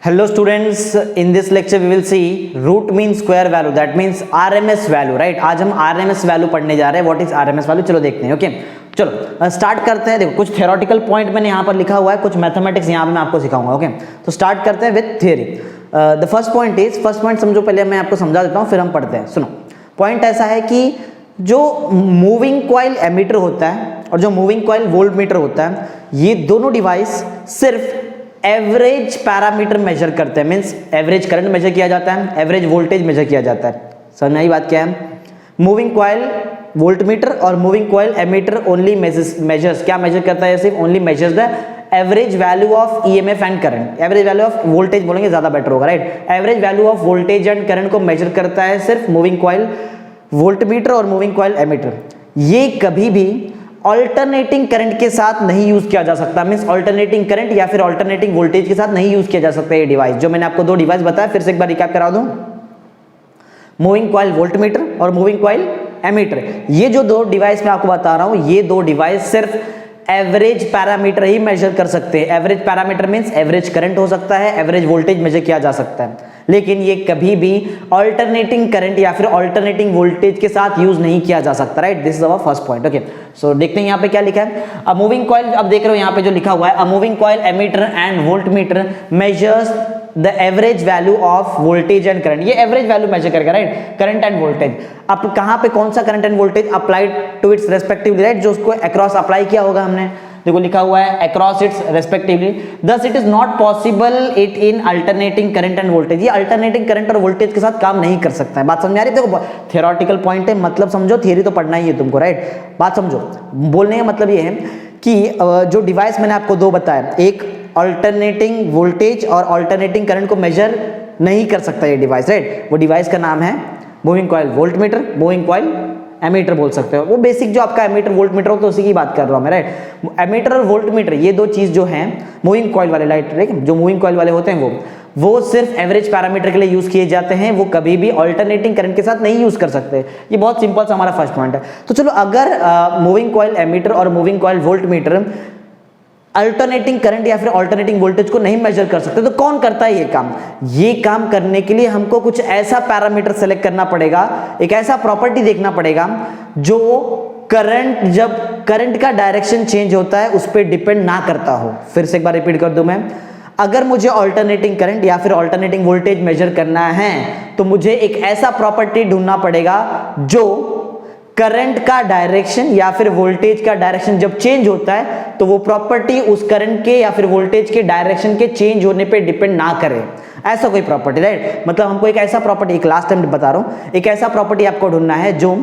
Hello students, in this lecture we will see root means square value, that means RMS value, right? आज हम RMS value पढ़ने जा रहे हैं. What is RMS value? चलो देखते हैं. ओके चलो स्टार्ट करते हैं. देखो कुछ थ्योरेटिकल पॉइंट मैंने यहाँ पर लिखा हुआ है, कुछ मैथमेटिक्स यहाँ पे मैं आपको सिखाऊंगा. ओके तो स्टार्ट करते हैं with theory. The first point समझो, पहले मैं आपको समझा देता हूँ फिर हम पढ़ते हैं. सुनो, पॉइंट ऐसा है कि जो मूविंग कॉइल एमीटर होता है और जो मूविंग कॉइल वोल्टमीटर होता है, ये दोनों डिवाइस सिर्फ एवरेज पैरामीटर मेजर करते हैं. मींस एवरेज करंट मेजर किया जाता है, एवरेज वोल्टेज मेजर किया जाता है. समझ में आई बात क्या है? मूविंग कॉइल वोल्टमीटर और moving coil ammeter only measures क्या मेजर करता है? सिर्फ only measures the average value of EMF and current. Average value of voltage बोलेंगे ज्यादा बेटर होगा, right? Average value of voltage and current को मेजर करता है सिर्फ मूविंग कॉइल वोल्टमीटर और मूविंग कॉइल एमीटर. ये कभी भी ऑल्टरनेटिंग करंट के साथ नहीं यूज किया जा सकता. मींस ऑल्टरनेटिंग करंट या फिर ऑल्टरनेटिंग वोल्टेज के साथ नहीं यूज किया जा सकता. ये डिवाइस जो मैंने आपको दो डिवाइस बताया, फिर से एक बार रिकैप करा दूं. मूविंग कॉइल वोल्टमीटर और मूविंग कॉइल एमीटर, ये जो दो डिवाइस मैं आपको बता रहा हूं, ये दो डिवाइस सिर्फ एवरेज पैरामीटर ही मेजर कर सकते हैं. Average parameter means average current हो सकता है, एवरेज वोल्टेज मेजर किया जा सकता है, लेकिन ये कभी भी अल्टरनेटिंग करंट या फिर अल्टरनेटिंग वोल्टेज के साथ यूज नहीं किया जा सकता, right? This is our first point. Okay so देखते हैं यहाँ पे क्या लिखा है. अ मूविंग कॉइल, अब देख रहे हो यहाँ पे जो लिखा हुआ है, a moving coil ammeter and voltmeter measures the average value of voltage and current. ये एवरेज वैल्यू मेजर करेगा, राइट? Current and voltage. अब कहां पे कौन सा current and voltage applied to its respectively, right? जो उसको अक्रॉस अप्लाई किया होगा हमने, देखो लिखा हुआ है across its respectively. Thus it is not possible it in alternating current and voltage. ये अल्टरनेटिंग करंट और वोल्टेज के साथ काम नहीं कर सकता है. बात समझ आ रही है? देखो थ्योरेटिकल पॉइंट है, मतलब समझो, थियरी तो पढ़ना ही है तुमको, राइट? बात समझो. बोलने का मतलब ये है कि जो डिवाइस मैंने आपको दो बताया, एक अल्टरनेटिंग वोल्टेज और अल्टरनेटिंग करंट को मेजर नहीं कर सकता ये डिवाइस, राइट? वो डिवाइस का नाम है moving coil voltmeter, moving coil ammeter बोल सकते हो. वो बेसिक जो आपका एमीटर वोल्टमीटर हो, तो उसी की बात कर रहा हूं मैं, राइट? एमीटर और वोल्टमीटर ये दो चीज जो हैं मूविंग कॉइल वाले, राइट? जो मूविंग कॉइल वाले होते हैं वो सिर्फ एवरेज पैरामीटर के लिए यूज किए जाते हैं. वो कभी भी अल्टरनेटिंग करंट के साथ नहीं यूज कर सकते. ये बहुत सिंपल सा हमारा फर्स्ट पॉइंट है. तो चलो, अगर मूविंग कॉइल एमीटर और moving coil voltmeter alternating current या फिर अल्टरनेटिंग वोल्टेज को नहीं मेजर कर सकते, तो कौन करता है ये काम? ये काम करने के लिए हमको कुछ ऐसा पैरामीटर सेलेक्ट करना पड़ेगा, एक ऐसा प्रॉपर्टी देखना पड़ेगा जो करंट, जब करंट का डायरेक्शन चेंज होता है उस पर डिपेंड ना करता हो. फिर से एक बार रिपीट कर दूं मैं. अगर मुझे अल्टरनेटिंग करंट या फिर अल्टरनेटिंग वोल्टेज मेजर करना है, तो मुझे एक ऐसा प्रॉपर्टी ढूंढना पड़ेगा जो करंट का डायरेक्शन या फिर वोल्टेज का डायरेक्शन जब चेंज होता है, तो वो प्रॉपर्टी उस करंट के या फिर वोल्टेज के डायरेक्शन के चेंज होने पे डिपेंड ना करे. ऐसा कोई प्रॉपर्टी, राइट? मतलब हमको एक ऐसा प्रॉपर्टी, एक लास्ट टाइम बता रहा हूं, एक ऐसा प्रॉपर्टी आपको ढूंढना है जो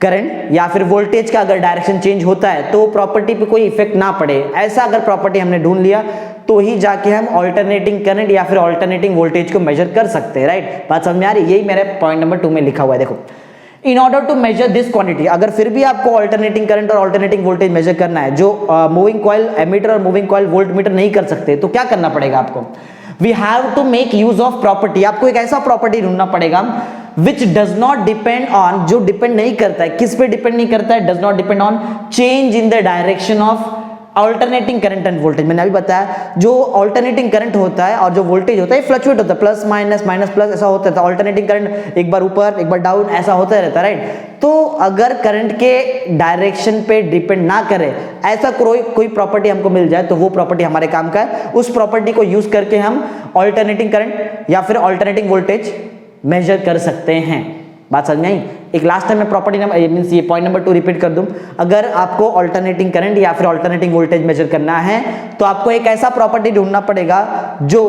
करंट या फिर वोल्टेज का अगर डायरेक्शन चेंज होता है तो प्रॉपर्टी पे कोई इफेक्ट ना पड़े. ऐसा अगर प्रॉपर्टी हमने ढूंढ लिया तो ही जाके हम अल्टरनेटिंग करंट या फिर अल्टरनेटिंग वोल्टेज को मेजर कर सकते हैं, राइट? बात समझ में आ रही? यही मेरे पॉइंट नंबर 2 में लिखा हुआ है. देखो, in order to measure this quantity, अगर फिर भी आपको अल्टरनेटिंग करंट और अल्टरनेटिंग वोल्टेज मेजर करना है, जो मूविंग कॉइल एमीटर और मूविंग कॉइल वोल्टमीटर नहीं कर सकते, तो क्या करना पड़ेगा आपको? We have to make use of property. आपको एक ऐसा प्रॉपर्टी ढूंढना पड़ेगा which does not depend on, जो डिपेंड नहीं करता है. किस पे डिपेंड नहीं करता है? Does not depend on change in the direction of alternating current and voltage. मैंने अभी बताया, जो अल्टरनेटिंग करंट होता है और जो वोल्टेज होता है फ्लक्चुएट होता है, प्लस माइनस माइनस प्लस ऐसा होता है. तो अल्टरनेटिंग करंट एक बार ऊपर एक बार डाउन ऐसा होता रहता है, राइट? तो अगर करंट के डायरेक्शन पे डिपेंड ना करे, ऐसा कोई प्रॉपर्टी हमको मिल जाए, तो वो प्रॉपर्टी हमारे काम का है. उस प्रॉपर्टी को यूज करके हम अल्टरनेटिंग करंट या फिर अल्टरनेटिंग वोल्टेज मेजर कर सकते हैं. बात समझ में आई? एक लास्ट टाइम मैं प्रॉपर्टी नंबर, मींस ये पॉइंट नंबर 2 रिपीट कर दूं. अगर आपको अल्टरनेटिंग करंट या फिर अल्टरनेटिंग वोल्टेज मेजर करना है, तो आपको एक ऐसा प्रॉपर्टी ढूंढना पड़ेगा जो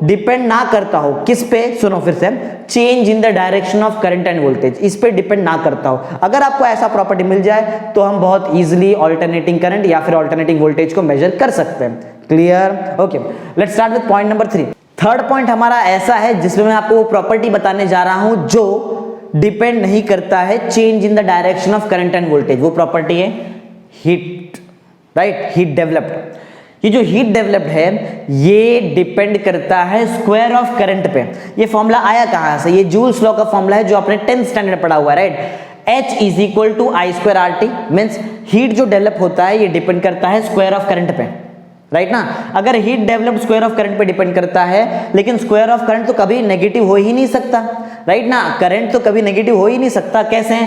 डिपेंड ना करता हो. किस पे? सुनो फिर से. Change in the direction of current and voltage, इस पे डिपेंड ना करता हो. अगर आपको ऐसा प्रॉपर्टी मिल जाए तो हम बहुत इजीली अल्टरनेटिंग करंट या फिर अल्टरनेटिंग वोल्टेज को मेजर कर सकते हैं. Clear? Okay, let's start with point number 3. Third point हमारा ऐसा है जिसमें मैं आपको वो प्रॉपर्टी बताने जा रहा हूं जो डिपेंड नहीं करता है change in the direction of current and voltage. वो प्रॉपर्टी है हीट, राइट? Heat developed. ये जो हीट डेवलप्ड है, ये डिपेंड करता है स्क्वायर ऑफ करंट पे. ये फॉर्मूला आया कहां से? ये जूल्स लॉ का फॉर्मूला है जो आपने 10th स्टैंडर्ड पढ़ा हुआ है, right? H is equal to I square RT. Means heat जो डेवलप होता है ये डिपेंड करता है स्क्वायर ऑफ करंट पे. राइट ना। अगर heat developed square of current पे डिपेंड करता है, लेकिन स्क्वायर ऑफ करंट तो कभी नेगेटिव हो ही नहीं सकता, राइट ना। करंट तो कभी नेगेटिव हो ही नहीं सकता, कैसे?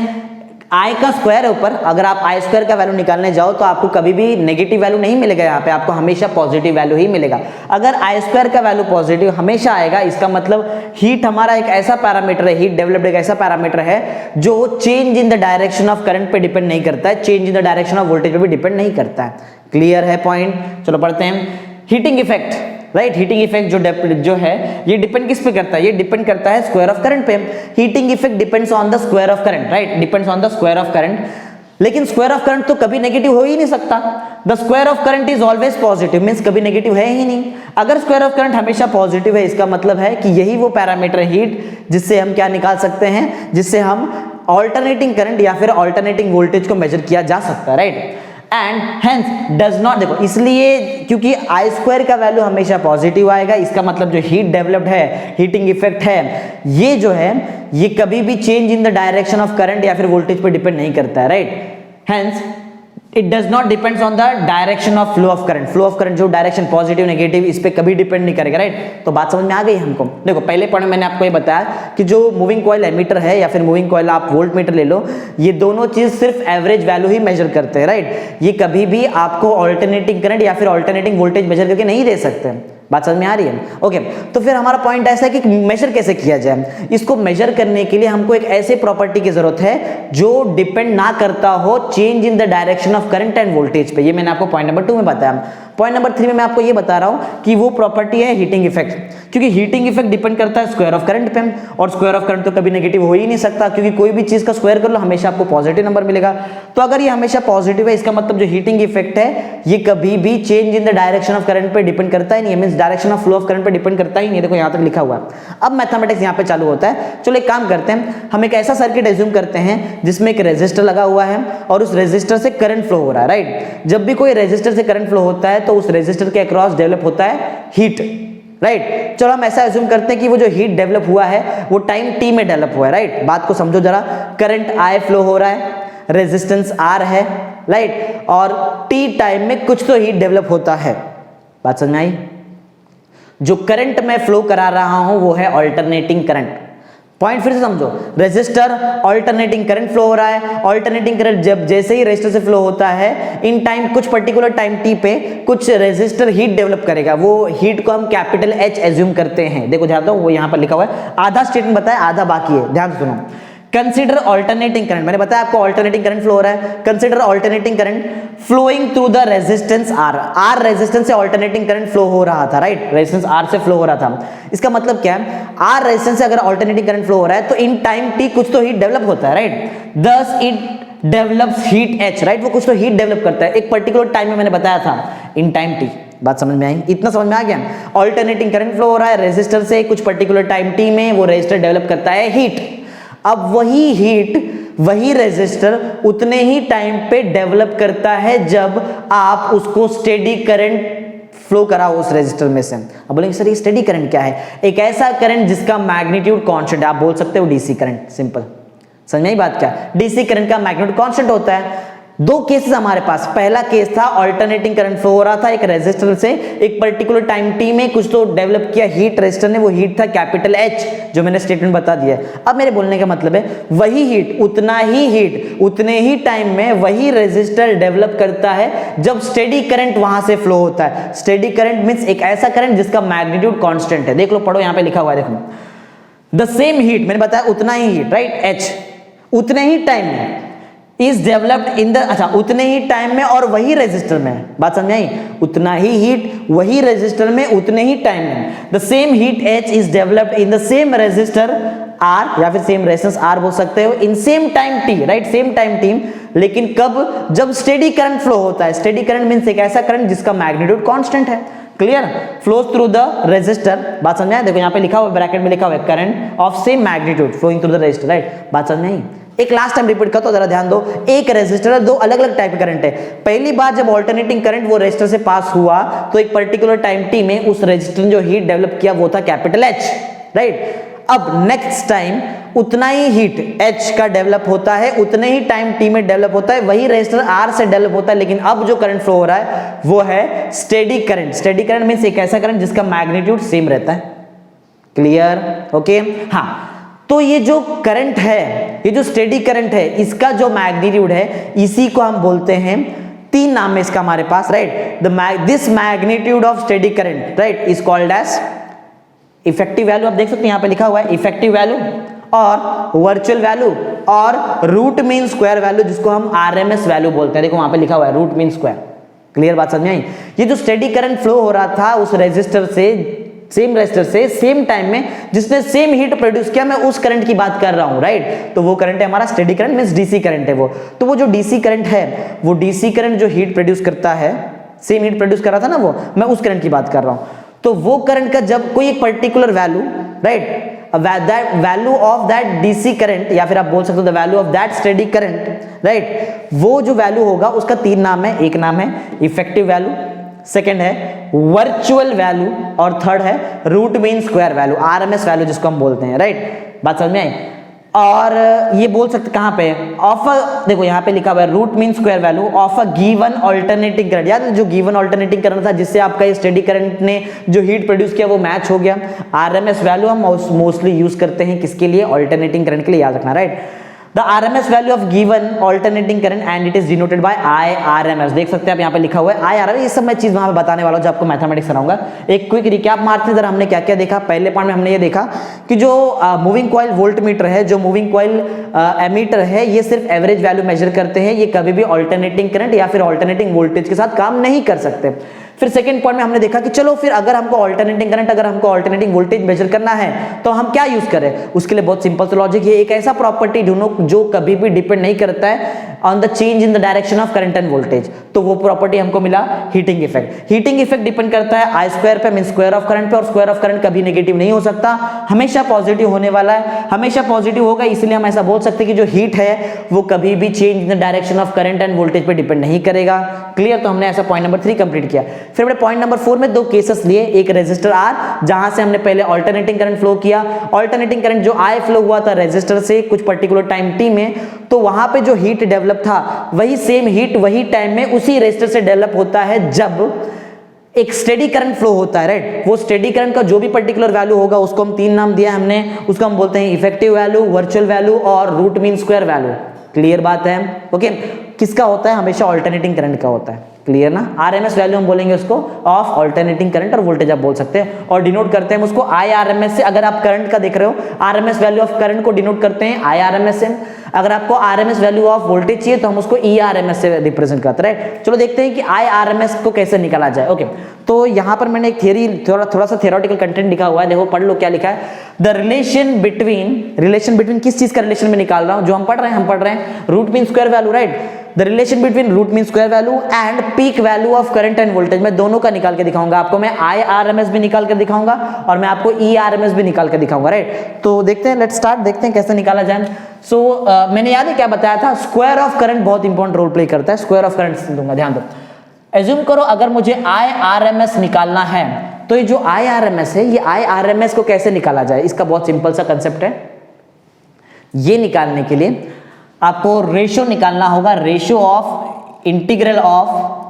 आई का स्क्वायर है ऊपर, अगर आप आई स्क्वायर का वैल्यू निकालने जाओ तो आपको कभी भी नेगेटिव वैल्यू नहीं मिलेगा, यहाँ पे आपको हमेशा पॉजिटिव वैल्यू ही मिलेगा। अगर आई स्क्वायर का वैल्यू पॉजिटिव हमेशा आएगा, इसका मतलब हीट हमारा एक ऐसा पैरामीटर है, हीट डेवलप्ड एक ऐसा पैरामीटर है जो change in the direction of current पे डिपेंड नहीं करता है, change in the direction of voltage पे भी डिपेंड नहीं करता है। क्लियर है पॉइंट? चलो पढ़ते हैं। Heating effect, right. Heating effect जो है ये डिपेंड किस पे करता है? ये डिपेंड करता है स्क्वायर ऑफ करंट पे। Heating effect depends on the square of current, right, depends on the square of current. लेकिन स्क्वायर ऑफ करंट तो कभी नेगेटिव हो ही नहीं सकता। The square of current is always positive, means कभी नेगेटिव है ही नहीं। अगर स्क्वायर ऑफ करंट हमेशा पॉजिटिव है, इसका मतलब है कि यही वो पैरामीटर हीट जिससे हम क्या निकाल सकते हैं, जिससे हम ऑल्टरनेटिंग करंट या फिर ऑल्टरनेटिंग वोल्टेज को मेजर किया जा सकता है, right. And hence does not, देखो इसलिए क्योंकि आई स्क्वायर का वैल्यू हमेशा पॉजिटिव आएगा, इसका मतलब जो हीट डेवलप्ड है, हीटिंग इफेक्ट है, ये जो है ये कभी भी change in the direction of current या फिर वोल्टेज पे डिपेंड नहीं करता है, right. Hence it does not depends on the direction of flow of current. Flow of current जो डायरेक्शन पॉजिटिव नेगेटिव इस पे कभी डिपेंड नहीं करेगा, राइट। तो बात समझ में आ गई हमको। देखो पहले पॉइंट मैंने आपको ये बताया कि जो मूविंग कॉइल एमीटर है या फिर मूविंग कॉइल आप वोल्ट मीटर ले लो, ये दोनों चीज सिर्फ एवरेज वैल्यू ही मेजर करते हैं, राइट। ये कभी भी आपको ऑल्टरनेटिंग करंट या फिर ऑल्टरनेटिंग वोल्टेज मेजर करके नहीं दे सकते। बात समझ में आ रही है? ओके, तो फिर हमारा पॉइंट ऐसा है कि मेजर कैसे किया जाए। इसको मेजर करने के लिए हमको एक ऐसे प्रॉपर्टी की जरूरत है जो डिपेंड ना करता हो change in the direction of current and voltage पे। ये मैंने आपको पॉइंट नंबर 2 में बताया। पॉइंट नंबर 3 में मैं आपको ये बता रहा हूं कि वो प्रॉपर्टी है हीटिंग इफेक्ट, क्योंकि हीटिंग इफेक्ट डिपेंड करता है स्क्वायर ऑफ करंट पे, और स्क्वायर ऑफ करंट तो कभी नेगेटिव हो ही नहीं सकता, क्योंकि कोई भी चीज का स्क्वायर कर लो हमेशा आपको पॉजिटिव नंबर मिलेगा। तो अगर ये हमेशा पॉजिटिव है, इसका मतलब जो हीटिंग इफेक्ट है ये कभी भी change in the direction of current पे डिपेंड करता ही नहीं है, means direction of flow of current पे डिपेंड करता ही नहीं है। देखो यहां तक लिखा हुआ है। अब मैथमेटिक्स यहां पे चालू होता है। चलो एक काम करते हैं, हम एक ऐसा सर्किट एज्यूम करते हैं जिसमें एक रेजिस्टर लगा हुआ है और उस रेजिस्टर से करंट फ्लो हो रहा है, राइट। जब भी कोई रेजिस्टर से करंट फ्लो होता है तो उस रेजिस्टर के अक्रॉस डेवलप होता है हीट, राइट। चलो हम ऐसा एज्यूम करते हैं कि वो जो हीट डेवलप हुआ है वो टाइम टी में डेवलप हुआ है, राइट। बात को समझो जरा। करंट आई फ्लो हो रहा है, रेजिस्टेंस आर है, राइट, और टी टाइम में कुछ तो हीट डेवलप होता है। बात समझ में आई? जो करंट में फ्लो करा रहा हूं वो है ऑल्टरनेटिंग करंट। पॉइंट फिर से समझो, रेजिस्टर ऑल्टरनेटिंग करंट फ्लो हो रहा है। ऑल्टरनेटिंग करंट जब जैसे ही रेजिस्टर से फ्लो होता है, इन टाइम कुछ पर्टिकुलर टाइम टी पे कुछ रेजिस्टर हीट डेवलप करेगा। वो हीट को हम कैपिटल एच एज्यूम करते हैं। देखो ध्यान दो, वो यहां पर लिखा हुआ है। आधा स्टेटमेंट बताया, आधा बाकी है, ध्यान से सुनो। कंसिडर ऑल्टरनेटिंग करंट, मैंने बताया आपको ऑल्टरनेटिंग करंट फ्लो हो रहा है। Consider alternating current flowing through the resistance R. R resistance से ऑल्टरनेटिंग करंट फ्लो हो रहा था, राइट। रेजिस्टेंस आर से फ्लो हो रहा था। इसका मतलब क्या है? आर रेजिस्टेंस से अगर ऑल्टरनेटिंग करंट फ्लो हो रहा है तो इन टाइम टी कुछ तो हीट डेवलप होता है, right. Thus it develops heat H, right. वो कुछ तो हीट डेवलप करता है एक पर्टिकुलर टाइम में, मैंने बताया था, इन टाइम टी। बात समझ में आई? इतना समझ में आ गया? ऑल्टरनेटिंग करंट फ्लो हो रहा है रेजिस्टर से कुछ पर्टिकुलर टाइम टी में, वो रेजिस्टर डेवलप करता है हीट। अब वही हीट वही रेजिस्टर उतने ही टाइम पे डेवलप करता है जब आप उसको स्टेडी करंट फ्लो करा उस रेजिस्टर में से। अब बोलेंगे सर ये स्टेडी करंट क्या है? एक ऐसा करंट जिसका मैग्नीट्यूड कांस्टेंट है। आप बोल सकते हो डीसी करंट, सिंपल। समझ में आई बात क्या? डीसी करंट का मैग्नीट्यूड कांस्टेंट होता है। दो केसेस हमारे पास। पहला केस था ऑल्टरनेटिंग करंट फ्लो हो रहा था एक रेजिस्टर से, एक पर्टिकुलर टाइम टी में कुछ तो डेवलप किया हीट रेजिस्टर ने, वो हीट था कैपिटल एच, जो मैंने स्टेटमेंट बता दिया। अब मेरे बोलने का मतलब है वही हीट, उतना ही हीट उतने ही टाइम में वही रेजिस्टर डेवलप करता है जब स्टेडी करंट वहां से फ्लो होता है। स्टेडी करंट मींस एक ऐसा करंट जिसका मैग्नीट्यूड कांस्टेंट है। देख लो, पढ़ो, यहां पे लिखा हुआ है, देखो। द सेम हीट, मैंने बताया उतना ही हीट, राइट, एच, उतने ही टाइम में इज डेवलप्ड इन द, अच्छा, उतने ही टाइम में और वही रेजिस्टर में। बात समझ आई? उतना ही हीट वही रेजिस्टर में उतने ही टाइम में। The same heat H is developed in the same resistor R, या फिर सेम रेजिस्टेंस आर बोल सकते हो, in same time T, right, same time T. लेकिन कब? जब स्टेडी करंट फ्लो होता है। स्टेडी करंट मींस एक ऐसा करंट जिसका मैग्नीट्यूड कांस्टेंट है। Clear? Flows through the resistor. बात समझ में आई? देखो यहां पे लिखा हुआ, ब्रैकेट में लिखा हुआ है, current of same magnitude flowing through the resistor, right. बात समझ में आई? एक लास्ट टाइम रिपीट करता हूं, जरा ध्यान दो। एक रेजिस्टर, दो अलग अलग टाइप के करंट है। पहली बार जब ऑल्टरनेटिंग करंट वो रेजिस्टर से पास हुआ तो एक पर्टिकुलर टाइम टी में उस रेजिस्टर ने जो हीट डेवलप किया वो था कैपिटल एच, राइट। अब नेक्स्ट टाइम उतना ही हीट H का डेवलप होता है, उतने ही टाइम T में डेवलप होता है, वही रेजिस्टर R से डेवलप होता है। लेकिन अब जो करंट फ्लो हो रहा है वो है steady current. Steady current means एक ऐसा करंट जिसका मैग्नीट्यूड सेम रहता है। क्लियर? ओके। हाँ, तो ये जो करंट है, ये जो स्टेडी करंट है, इसका जो मैग्नीट्यूड है इसी को हम बोलते हैं, तीन नाम है इसका हमारे पास, right. This magnitude of steady current, right, is called as effective value. आप देख सकते हैं यहाँ पे लिखा हुआ है इफेक्टिव वैल्यू और वर्चुअल वैल्यू और रूट मीन स्क्वायर वैल्यू, जिसको हम आरएमएस वैल्यू बोलते हैं। देखो वहां पे लिखा हुआ है रूट मीन स्क्वायर। क्लियर बात समझ में आई? ये जो स्टेडी करंट फ्लो हो रहा था उस रेजिस्टर से, सेम रेजिस्टर से सेम टाइम में जिसने सेम हीट प्रोड्यूस किया, मैं उस करंट की बात कर रहा हूं, राइट। तो वो करंट है हमारा steady current, means DC current है वो। तो वो जो डीसी करंट है, वो डीसी करंट जो हीट प्रोड्यूस करता है, सेम हीट प्रोड्यूस कर रहा था ना वो, मैं उस करंट की बात कर रहा हूं। तो वो करंट का जब कोई एक particular value, right, that value of that DC current, या फिर आप बोल सकते हो the value of that steady current, right, वो जो वैल्यू होगा उसका तीन नाम है। एक नाम है इफेक्टिव वैल्यू, सेकंड है वर्चुअल वैल्यू और थर्ड है root mean square value, RMS value जिसको हम बोलते हैं, राइट। बात समझ में आई? और ये बोल सकते कहां पे, ऑफ अ, देखो यहां पे लिखा हुआ है root mean square value of a given alternating current. याद है जो गिवन अल्टरनेटिंग करंट था जिससे आपका स्टेडी करंट ने जो हीट प्रोड्यूस किया वो मैच हो गया। आरएमएस वैल्यू हम मोस्टली यूज करते हैं किसके लिए, अल्टरनेटिंग करंट के लिए, याद रखना, right. The RMS value of given alternating current and it is denoted by IRMS। देख सकते हैं आप यहाँ पे लिखा हुआ है IRMS। ये सब मैं चीज वहां पे बताने वाला हूं जो आपको मैथमेटिक्स कराऊंगा। एक क्विक रिकैप मारते हैं जरा, हमने क्या क्या देखा। पहले पार्ट में हमने ये देखा कि जो मूविंग कॉइल वोल्ट मीटर है, जो मूविंग कॉइल एमीटर है, ये सिर्फ एवरेज वैल्यू मेजर करते हैं, ये कभी भी अल्टरनेटिंग करंट या फिर अल्टरनेटिंग वोल्टेज के साथ काम नहीं कर सकते। फिर सेकंड पॉइंट में हमने देखा कि चलो फिर अगर हमको अल्टरनेटिंग करंट, अगर हमको अल्टरनेटिंग वोल्टेज मेजर करना है तो हम क्या यूज करें। उसके लिए बहुत सिंपल सा लॉजिक है, एक ऐसा प्रॉपर्टी ढूंढो जो कभी भी डिपेंड नहीं करता है on the change in the direction of current and voltage. तो वो प्रॉपर्टी हमको मिला heating effect. Heating effect depend करता है आई स्क्वायर पे, मीन स्क्वायर ऑफ करंट पे, और स्क्वायर ऑफ करंट कभी नेगेटिव नहीं हो सकता, हमेशा पॉजिटिव होने वाला है, हमेशा पॉजिटिव होगा। इसलिए हम ऐसा बोल सकते हैं कि जो हीट है वो कभी भी change in the direction of current and voltage पे डिपेंड नहीं करेगा। क्लियर? तो हमने ऐसा पॉइंट नंबर 3 कंप्लीट किया। फिर हमने पॉइंट नंबर 4 में दो केसेस लिए, एक रेजिस्टर R जहां से हमने पहले अल्टरनेटिंग करंट फ्लो किया, अल्टरनेटिंग करंट जो I फ्लो हुआ था रेजिस्टर से कुछ पर्टिकुलर टाइम T में, तो वहां पे जो हीट डेवलप था वही सेम हीट वही टाइम में उसी रेजिस्टर से डेवलप होता है जब एक स्टेडी करंट फ्लो होता है, राइट। वो स्टेडी करंट का जो भी पर्टिकुलर वैल्यू होगा उसको हम तीन नाम दिया हमने, उसको हम बोलते हैं इफेक्टिव वैल्यू, वर्चुअल वैल्यू और root mean square value. Clear बात है? ओके। किसका होता है? हमेशा अल्टरनेटिंग करंट का होता है। क्लियर ना? आरएमएस वैल्यू हम बोलेंगे उसको ऑफ अल्टरनेटिंग करंट और वोल्टेज आप बोल सकते हैं, और डिनोट करते हैं उसको IRMS से। अगर आप करंट का देख रहे हो, आरएमएस वैल्यू ऑफ करंट को डिनोट करते हैं IRMS से। अगर आपको आरएमएस वैल्यू ऑफ वोल्टेज चाहिए तो हम उसको ERMS से रिप्रेजेंट करते हैं, राइट। चलो देखते हैं कि IRMS को कैसे निकाला जाए। ओके, तो यहां पर मैंने एक थियरी, थोड़ा सा थियोरेटिकल कंटेंट लिखा हुआ है, देखो पढ़ लो क्या लिखा है। द रिलेशन बिटवीन किस चीज का रिलेशन में निकाल रहा हूं, जो हम पढ़ रहे हैं root mean square value, right. The relation between root mean square value and peak value of current and voltage, मैं दोनों का निकाल के दिखाऊंगा आपको। मैं IRMS भी निकाल कर दिखाऊंगा और मैं आपको ERMS भी निकाल कर दिखाऊंगा, राइट। तो देखते हैं, लेट्स स्टार्ट, देखते हैं कैसे निकाला जाए। सो मैंने याद है क्या बताया था, स्क्वायर ऑफ करंट बहुत इंपॉर्टेंट रोल प्ले करता है। स्क्वायर ऑफ करंट दूंगा, ध्यान दो। एज्यूम करो अगर मुझे IRMS निकालना है तो ये जो IRMS है, ये IRMS को कैसे निकाला जाए, इसका बहुत सिंपल सा कंसेप्ट है। ये निकालने के लिए आपको रेशियो निकालना होगा, ratio of integral of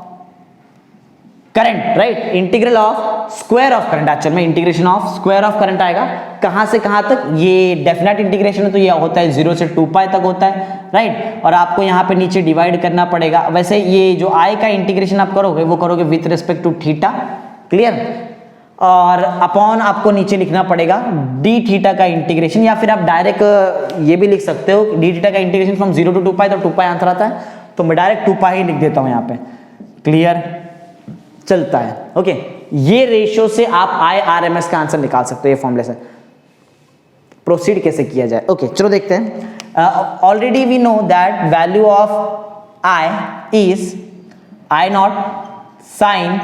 current, right, integral of square of current. Actual में integration of square of current आएगा कहां से कहां तक, ये डेफिनेट इंटीग्रेशन है तो ये होता है 0 से 2 पाई तक होता है, राइट। और आपको यहां पे नीचे डिवाइड करना पड़ेगा। वैसे ये जो I का इंटीग्रेशन आप करोगे वो करोगे with respect to theta, clear. और अपॉन आपको नीचे लिखना पड़ेगा d थीटा का इंटीग्रेशन, या फिर आप डायरेक्ट ये भी लिख सकते हो d थीटा का इंटीग्रेशन फ्रॉम 0 to 2 पाई, तो 2 पाई आंसर आता है, तो मैं डायरेक्ट 2 पाई ही लिख देता हूं यहां पे। क्लियर? चलता है। ओके, ये रेशियो से आप IRMS का आंसर निकाल सकते हो, ये फॉर्मूले से। प्रोसीड कैसे किया जाए, ओके चलो देखते हैं। Already we know that value of I is I0 sine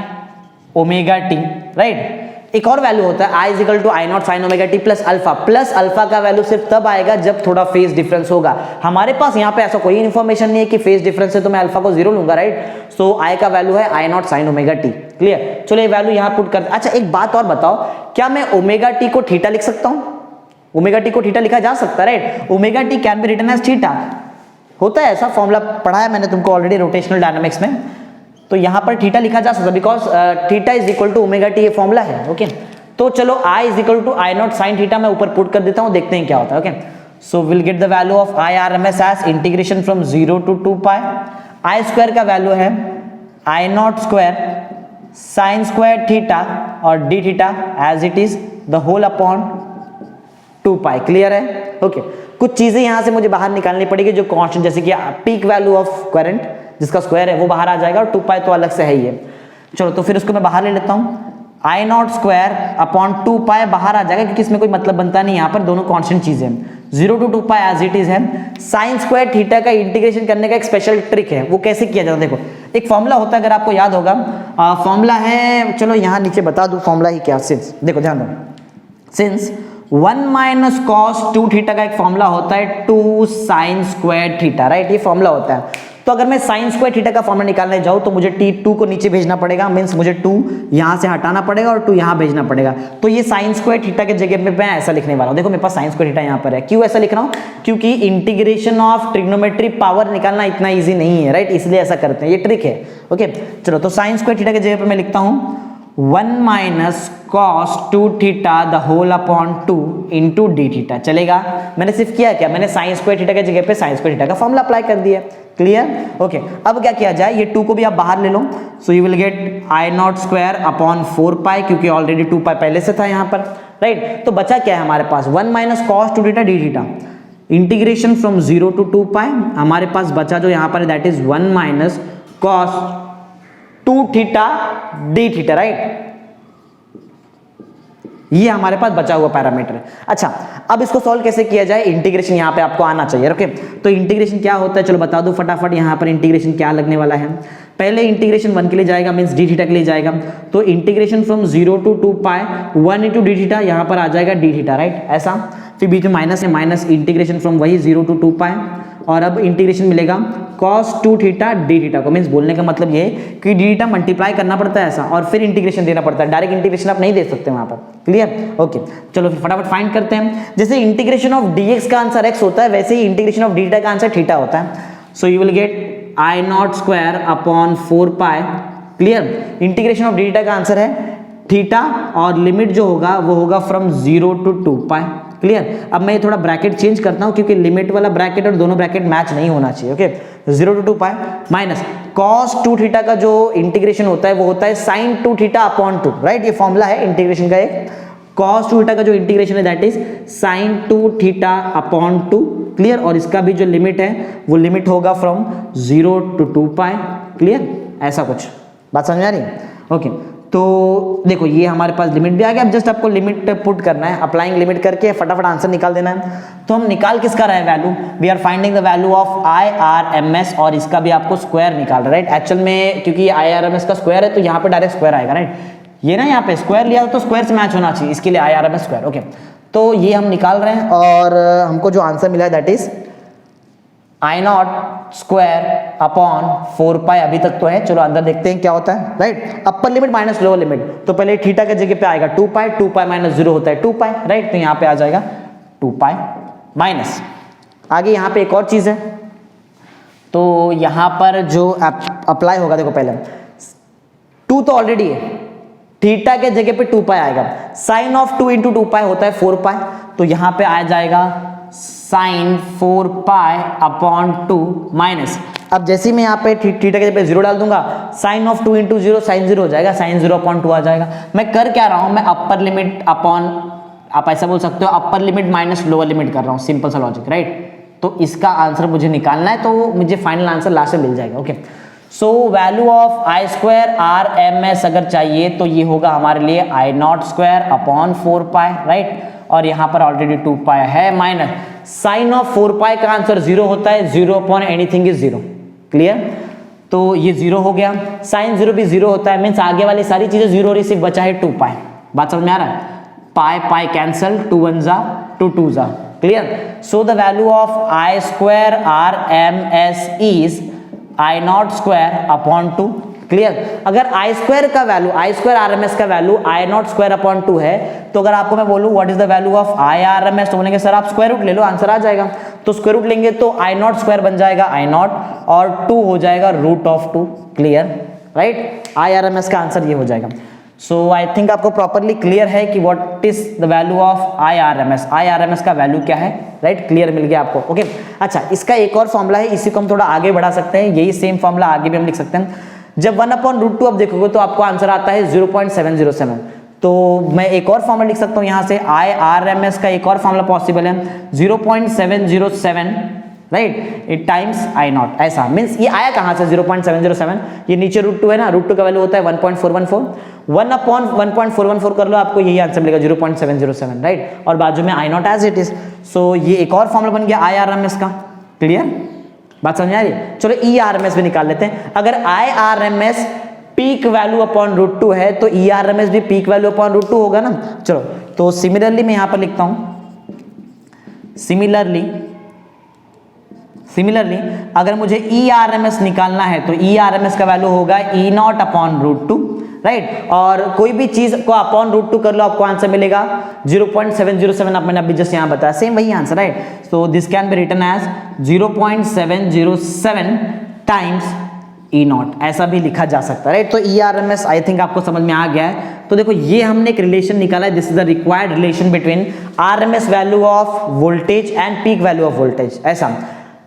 omega t, right. एक और वैल्यू होता है I is equal to I0 sine omega t plus alpha का वैल्यू सिर्फ तब आएगा जब थोड़ा फेज डिफरेंस होगा। हमारे पास यहाँ पे ऐसा कोई इन्फॉर्मेशन नहीं है कि फेज डिफरेंस है तो मैं अल्फा को 0 लूंगा, राइट। सो I का वैल्यू है I0 sine omega T, clear. चलो ये वैल्यू यहाँ पुट करते। अच्छा एक बात और बताओ, क्या मैं ओमेगा टी को थीटा लिख सकता हूँ? ओमेगा टी को थीटा लिखा जा सकता है, right. Omega t can be written as theta, होता है ऐसा, फॉर्मूला पढ़ा है मैंने तुमको ऑलरेडी रोटेशनल डायनामिक्स में। तो यहाँ पर थीटा लिखा जा सकता है because theta is equal to omega t, ये फॉर्मूला है, ओके। तो चलो I is equal to I not sine theta मैं ऊपर पुट कर देता हूँ, देखते हैं क्या होता है, okay. So will get the value of I R M S as integration from 0 to 2 pi, I square का वैल्यू है I not square sine square theta और D theta as it is the whole upon 2 pi, clear है, okay. कुछ चीजें यहां से मुझे बाहर निकालनी पड़ेगी जो कांस्टेंट, जैसे कि पीक वैल्यू ऑफ करंट जिसका स्क्वायर है वो बाहर आ जाएगा और 2 पाई तो अलग से है ही है। चलो तो फिर उसको मैं बाहर ले लेता हूं, आई नॉट स्क्वायर अपॉन 2 पाई बाहर आ जाएगा क्योंकि इसमें कोई मतलब बनता नहीं, यहाँ पर दोनों कांस्टेंट चीजें हैं। 0 to 2 pi as it is है। साइन स्क्वायर थीटा का इंटीग्रेशन करने का एक स्पेशल ट्रिक है, वो कैसे किया जाता है, देखो एक फॉर्मूला होता है, अगर आपको याद होगा, फॉर्मूला है, चलो यहाँ नीचे बता दूं फॉर्मूला ही क्या, सिंस देखो ध्यान दो, सिंस 1 माइनस कॉस 2 थीटा का एक फॉर्मूला होता है 2 साइन स्क्वायर थीटा, राइट, ये फॉर्मूला होता है। तो अगर मैं साइन स्क्वायर थीटा का फॉर्मूला निकालने जाऊं तो मुझे t2 को नीचे भेजना पड़ेगा, मींस मुझे 2 यहां से हटाना पड़ेगा और 2 यहां भेजना पड़ेगा। तो ये साइन स्क्वायर थीटा के जगह पे मैं ऐसा लिखने वाला हूं, देखो मेरे पास साइन स्क्वायर थीटा यहां पर है। क्यों ऐसा लिख रहा हूं, क्योंकि इंटीग्रेशन ऑफ ट्रिग्नोमेट्री पावर निकालना इतना ईजी नहीं है, राइट, इसलिए ऐसा करते हैं, ये ट्रिक है, ओके। चलो तो साइन स्क्वायर थीटा के जगह पे मैं लिखता हूं 1 minus cos 2 theta the whole upon 2 into D theta, चलेगा। मैंने सिर्फ किया क्या, मैंने साइन स्क्वायर थीटा के जगह पे साइन स्क्वायर थीटा का फॉर्मूला अप्लाई कर दिया, क्लियर, ओके। अब क्या किया जाए, ये 2 को भी आप बाहर ले लो, so you will get I not square upon 4 pi, क्योंकि ऑलरेडी 2 पाई पहले से था यहाँ पर, राइट। तो बचा क्या है हमारे पास 1 minus cos 2 theta D theta, integration from 0 to 2 पाई, हमारे पास बचा जो यहाँ पर that is 1 minus cos 2 theta D theta, right, ये हमारे पास बचा हुआ पैरामीटर है। अच्छा, अब इसको सॉल्व कैसे किया जाए, इंटीग्रेशन यहाँ पे आपको आना चाहिए, ओके। तो इंटीग्रेशन क्या होता है, चलो बता दो फटाफट, यहाँ पर इंटीग्रेशन क्या लगने वाला है। पहले इंटीग्रेशन 1 के लिए जाएगा, मींस डी थीटा के लिए जाएगा, तो integration from 0 to 2 pi 1 into D theta, यहाँ पर आ जाएगा डी थीटा, राइट, ऐसा। फिर बीच में माइनस है, माइनस इंटीग्रेशन फ्रॉम वही 0 to 2 पाई, और अब इंटीग्रेशन मिलेगा cos 2 थीटा डी थीटा को, मींस बोलने का मतलब ये कि डी थीटा मल्टीप्लाई करना पड़ता है ऐसा, और फिर इंटीग्रेशन देना पड़ता है, डायरेक्ट इंटीग्रेशन आप नहीं दे सकते वहां पर, क्लियर, ओके। चलो फिर फटाफट फाइंड करते हैं। जैसे इंटीग्रेशन ऑफ dx का आंसर x होता है, वैसे ही इंटीग्रेशन ऑफ डी थीटा का आंसर थीटा होता है। सो you will get I not square upon 4 pi, clear. Integration of D theta का आंसर है थीटा, और लिमिट जो होगा वो होगा फ्रॉम 0 to 2 पाई, क्लियर। अब मैं ये थोड़ा ब्रैकेट चेंज करता हूं क्योंकि लिमिट वाला ब्रैकेट और दोनों ब्रैकेट मैच नहीं होना चाहिए, okay. 0 to 2 pi minus cos 2 theta का जो इंटीग्रेशन होता है वो होता है sin 2 थीटा अपॉन 2, राइट, ये फॉर्मूला है इंटीग्रेशन का एक। cos 2 थीटा का जो इंटीग्रेशन है that is sin 2 theta upon 2, clear, और इसका भी जो लिमिट है वो लिमिट होगा फ्रॉम 0 to 2 पाई, क्लियर, ऐसा कुछ बात समझ आ रही है, ओके। तो देखो ये हमारे पास लिमिट भी आ गया, अब जस्ट आपको लिमिट पुट करना है, अप्लाइंग लिमिट करके फटाफट आंसर निकाल देना है। तो हम निकाल किसका रहे value, we are finding the value of IRMS, और इसका भी आपको स्क्वायर निकाल रहा है, राइट। एक्चुअल में क्योंकि IRMS का स्क्वायर है तो यहाँ पे डायरेक्ट स्क्वायर आएगा, राइट, ये ना यहाँ पे स्क्वायर लिया तो स्क्वायर से मैच होना चाहिए, इसके लिए IRMS स्क्वायर, ओके। तो ये हम निकाल रहे हैं और हमको जो आंसर मिला है that is I not square upon 4 पाई, अभी तक तो है, चलो अंदर देखते हैं क्या होता है, right. Upper limit minus lower limit, तो पहले थीटा के जगह पे आएगा 2 पाई माइनस 0 होता है 2 पाई, राइट, तो यहाँ पे आ जाएगा 2 पाई माइनस, आगे यहाँ पे एक और चीज है, तो यहाँ पर जो अप्लाई होगा, देखो पहले 2 तो ऑलरेडी है, थीटा के जगह पे 2 पाई आएगा, साइन ऑफ 2 इंटू 2 पाई होता है 4 पाई, तो यहाँ पे आ जाएगा साइन 4 पाई अपॉन 2 माइनस, अब जैसे ही मैं यहाँ पे थीटा के जगह पे 0 डाल दूंगा, साइन ऑफ 2 इंटू 0 साइन 0 हो जाएगा, साइन 0 अपॉन 2 आ जाएगा। मैं कर क्या रहा हूँ, मैं अपर लिमिट अपॉन, आप ऐसा बोल सकते हो upper limit minus lower limit कर रहा हूँ, सिंपल सा लॉजिक, राइट। तो इसका आंसर मुझे निकालना है, तो मुझे फाइनल आंसर लास्ट में मिल जाएगा, okay. So value of I square RMS अगर चाहिए तो ये होगा हमारे लिए I not square upon 4 pi, right, और यहाँ पर ऑलरेडी 2 पाई है, माइनस साइन ऑफ 4 पाई का आंसर 0 होता है, 0 अपॉन एनीथिंग इज 0, क्लियर। तो ये 0 हो गया, साइन 0 भी 0 होता है, मीन्स आगे वाली सारी चीजें 0 हो रही, सिर्फ बचा है 2 पाई, बात समझ में आ रहा है, पाई पाई कैंसल, 2 1 जा 2 2 जा, clear. So the value of I square RMS is I not square upon 2, clear. अगर आई स्क्वायर का value, I square R M S का value I not square upon 2 है, तो अगर आपको मैं बोलूं what is the value of I R M S, तो बोलेंगे सर आप स्क्वायर रूट ले लो, आंसर आ जाएगा। तो स्क्वायर रूट लेंगे तो आई नॉट स्क्वायर बन जाएगा आई नॉट, और 2 हो जाएगा root of 2, clear, right. I R M S का आंसर ये हो जाएगा। सो आई थिंक आपको प्रॉपरली क्लियर है कि what is the value of I R M S, I R M S का वैल्यू क्या है, राइट, क्लियर मिल गया आपको, ओके। अच्छा, इसका एक और फॉर्मूला है, इसी को हम थोड़ा आगे बढ़ा सकते हैं, यही सेम फॉर्मूला आगे भी हम लिख सकते हैं। जब 1/√2 आप देखोगे तो आपको आंसर आता है 0.707, तो मैं एक और फॉर्मूला लिख सकता हूँ यहाँ से, आई आर एम एस का एक और फॉर्मूला पॉसिबल है 0.707, right, it times I not. ऐसा मीन्स ये आया कहाँ से 0.707, ये नीचे √2 है ना, √2 का वैल्यू होता है 1.414, 1/1.414 कर लो, आपको यही आंसर मिलेगा 0.707, राइट, और बाजू में आई नॉट एज इट इज। सो ये एक और फॉर्मूला बन गया आई आर एम एस का, क्लियर, बात समझ आ रही है। चलो ई आर एम एस भी निकाल लेते हैं। अगर I R M S peak value upon √2 है तो ई आर एम एस भी पीक वैल्यू अपॉन √2 होगा ना। चलो, तो सिमिलरली मैं यहां पर लिखता हूं, सिमिलरली अगर मुझे ई आर एम एस निकालना है तो ई आर एम एस का वैल्यू होगा ई नॉट अपॉन √2, राइट, और कोई भी चीज को अपॉन √2 कर लो, आपको आंसर मिलेगा 0.707, आप मैंने अभी जस्ट यहां बताया, सेम वही answer, right. So this can be written as 0.707 times E not, ऐसा भी लिखा जा सकता है, राइट। तो E R M S I think आपको समझ में आ गया है। तो देखो ये हमने एक रिलेशन निकाला है, this is the required relation between R M S value of voltage and peak value of voltage. ऐसा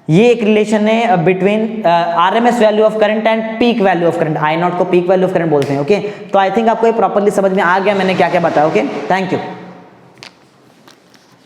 ये एक रिलेशन है between R M S value of current and peak value of current, I not को peak value of current बोलते हैं, okay. तो आई think आपको ये प्रॉपरली समझ में आ गया मैंने क्या क्या बताया, ओके, थैंक यू।